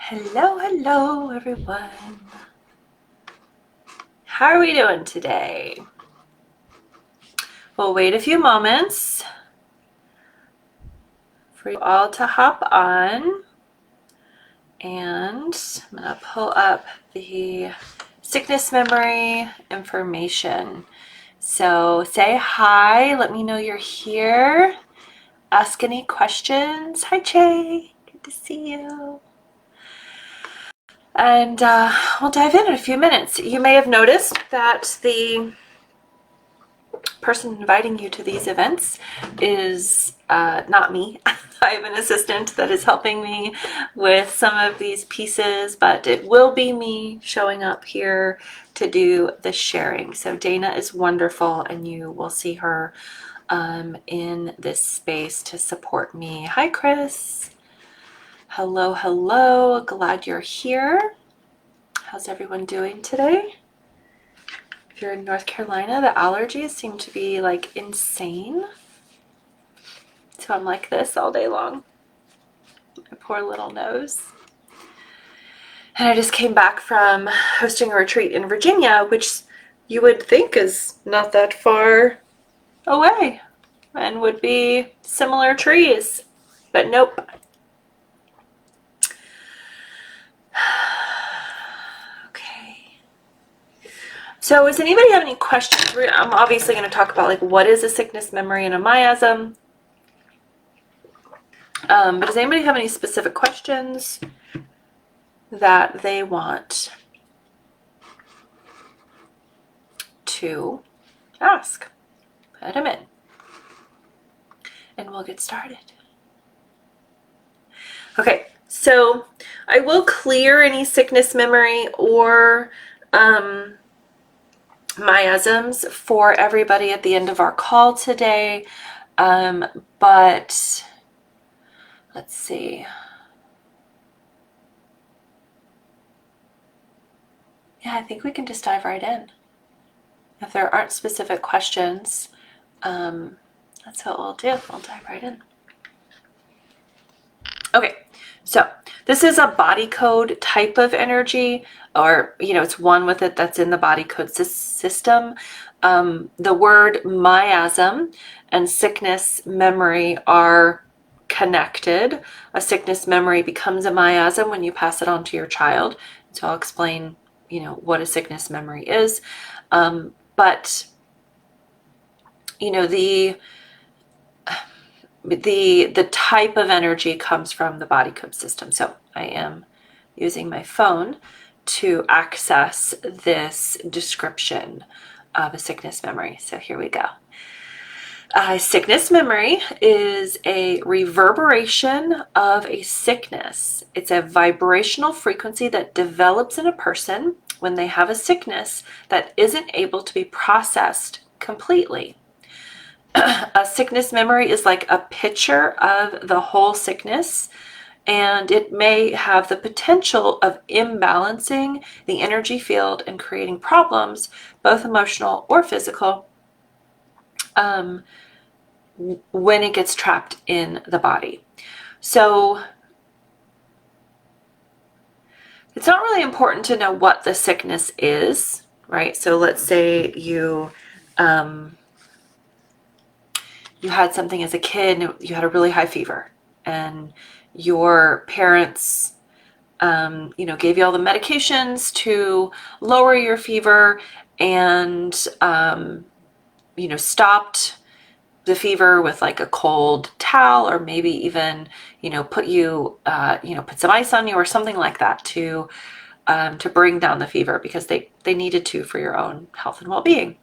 Hello, hello, everyone. How are we doing today? We'll wait a few moments for you all to hop on, and I'm going to pull up the sickness memory information. So say hi, let me know you're here. Ask any questions. Hi, Jay. Good to see you. And we'll dive in a few minutes. You may have noticed that the person inviting you to these events is not me. I have an assistant that is helping me with some of these pieces, but it will be me showing up here to do the sharing. So Dana is wonderful, and you will see her in this space to support me. Hi, Chris. Hello, hello. Glad you're here. How's everyone doing today? If you're in North Carolina, the allergies seem to be like insane. So I'm like this all day long. My poor little nose. And I just came back from hosting a retreat in Virginia, which you would think is not that far away and would be similar trees, but nope. Okay. So does anybody have any questions? I'm obviously going to talk about like what is a sickness memory and a miasm. But does anybody have any specific questions that they want to ask? Put them in, and we'll get started. Okay, so I will clear any sickness memory or miasms for everybody at the end of our call today, but let's see. Yeah, I think we can just dive right in. If there aren't specific questions, that's what we'll do. We'll dive right in. Okay, so this is a body code type of energy, or, it's one with it that's in the body code system. The word miasm and sickness memory are connected. A sickness memory becomes a miasm when you pass it on to your child. So I'll explain, what a sickness memory is. But, the type of energy comes from the body code system. So I am using my phone to access this description of a sickness memory. So here we go. Sickness memory is a reverberation of a sickness. It's a vibrational frequency that develops in a person when they have a sickness that isn't able to be processed completely. A sickness memory is like a picture of the whole sickness, and it may have the potential of imbalancing the energy field and creating problems, both emotional or physical, when it gets trapped in the body. So it's not really important to know what the sickness is, right? So let's say you had something as a kid, and you had a really high fever, and your parents gave you all the medications to lower your fever, and stopped the fever with like a cold towel, or maybe even put some ice on you or something like that to bring down the fever, because they needed to for your own health and well-being.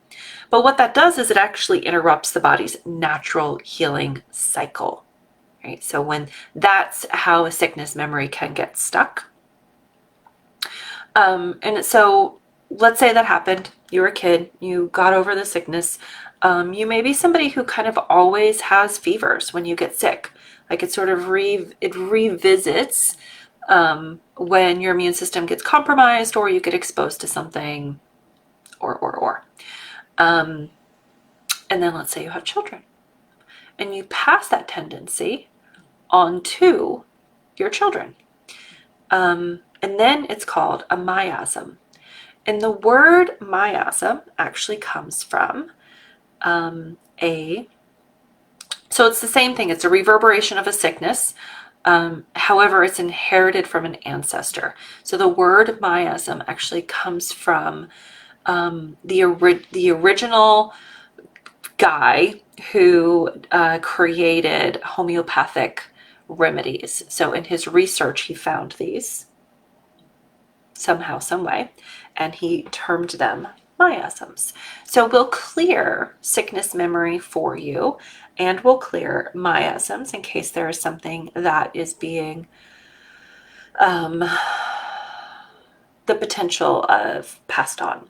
But what that does is it actually interrupts the body's natural healing cycle, right? So that's how a sickness memory can get stuck. And so let's say that happened. You were a kid, you got over the sickness. You may be somebody who kind of always has fevers when you get sick. Like it sort of it revisits when your immune system gets compromised, or you get exposed to something, or. And then let's say you have children, and you pass that tendency on to your children. And then it's called a miasm. And the word miasm actually comes from so it's the same thing. It's a reverberation of a sickness. However, it's inherited from an ancestor. So the word miasm actually comes from the original guy who created homeopathic remedies. So in his research, he found these somehow, some way, and he termed them miasms. So we'll clear sickness memory for you, and we'll clear miasms in case there is something that is being the potential of passed on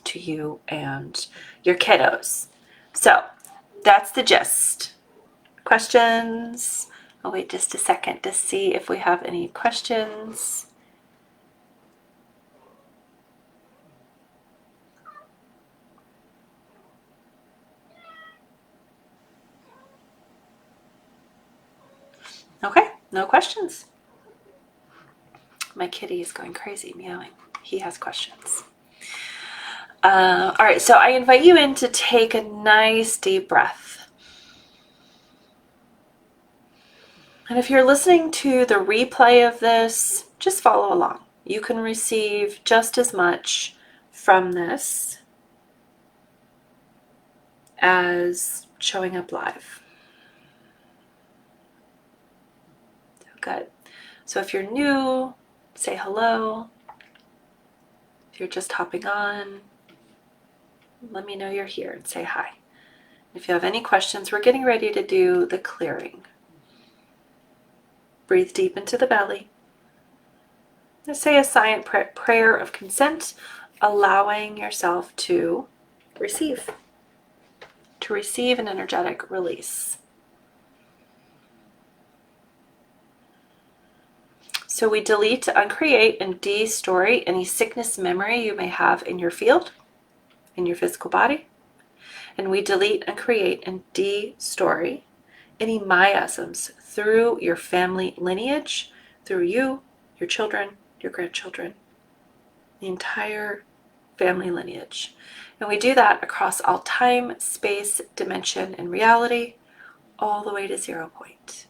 to you and your kiddos. So that's the gist. Questions? I'll wait just a second to see if we have any questions. Okay, no questions. My kitty is going crazy meowing. He has questions. All right, so I invite you in to take a nice deep breath. And if you're listening to the replay of this, just follow along. You can receive just as much from this as showing up live. Good. So if you're new, say hello. If you're just hopping on, let me know you're here and say hi. If you have any questions, we're getting ready to do the clearing. Breathe deep into the belly. Let's say a silent prayer of consent, allowing yourself to receive an energetic release. So we delete, uncreate, and de-story any sickness memory you may have in your field, in your physical body. And we delete, uncreate, and de-story any miasms through your family lineage, through you, your children, your grandchildren, the entire family lineage. And we do that across all time, space, dimension, and reality, all the way to 0 point.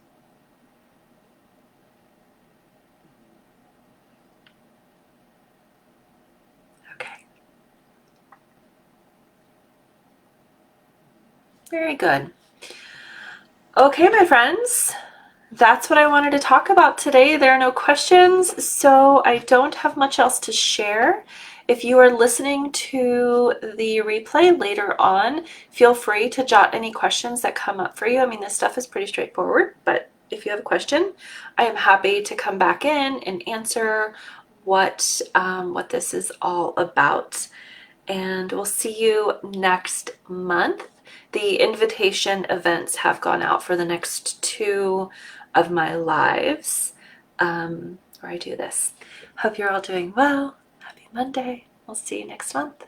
Okay. Very good. Okay, my friends, that's what I wanted to talk about today. There are no questions, so I don't have much else to share. If you are listening to the replay later on, feel free to jot any questions that come up for you. I mean, this stuff is pretty straightforward, but if you have a question, I am happy to come back in and answer what this is all about. And we'll see you next month. The invitation events have gone out for the next 2 of my lives where I do this. Hope you're all doing well. Happy Monday. We'll see you next month.